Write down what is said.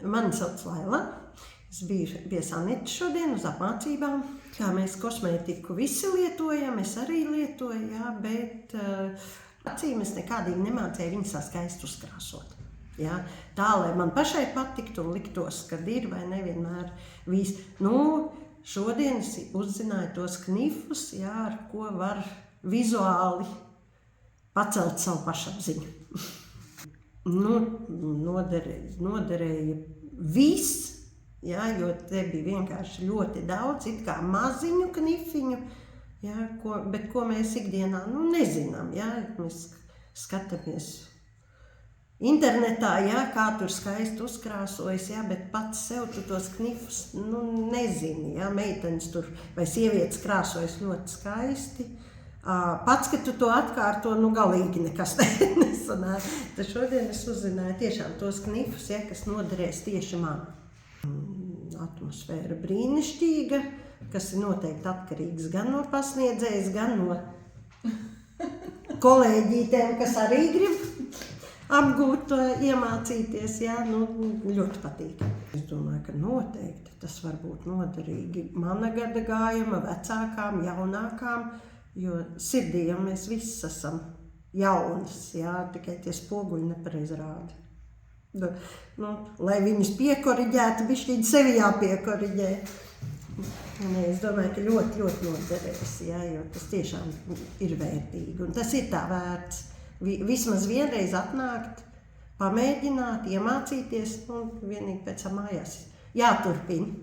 Mani sauc Laila. Es biju pie Sanitas šodien uz apmācībām. Kā mēs kosmētiku visi lietojam, es arī lietoju, jā, bet acīm es nekādīgi nemācēju viņu saskaisti uzkrāsot. Jā. Tā, lai man pašai patiktu un liktos, kad ir vai nevienmēr viss. Šodien es uzzināju tos knifus, jā, ar ko var vizuāli pacelt savu pašapziņu. Noderēja viss, jā, jo te bija vienkārši ļoti daudz, it kā maziņu knifiņu, jā, bet ko mēs ikdienā nezinām. Jā, mēs skatāmies internetā, jā, kā tur skaisti uzkrāsojas, jā, bet pats sev tu tos knifus nezini. Jā, meitenes tur vai sievietes krāsojas ļoti skaisti. Pats, kad tu to atkārto, galīgi nekas nesanāk. Tad šodien es uzzināju tiešām tos knifus, ja, kas noderēs tieši man. Atmosfēra brīnišķīga, kas ir noteikti atkarīgs gan no pasniedzējas, gan no kolēģītēm, kas arī grib apgūt, iemācīties. Jā, ļoti patīk. Es domāju, ka noteikti tas var būt noderīgi mana gada gājuma, vecākām, jaunākām. Jo sirdī jau mēs visi esam jaunas, jā, tikai tie spoguļi nepareizi rāda. Lai viņus piekoriģētu, bišķiņ sevi jāpiekoriģē. Es domāju, ka ļoti, ļoti noderēs, jā, jo tas tiešām ir vērtīgi. Un tas ir tā vērts. Vismaz vienreiz atnākt, pamēģināt, iemācīties, un vienīgi pēc tam mājās jāturpina.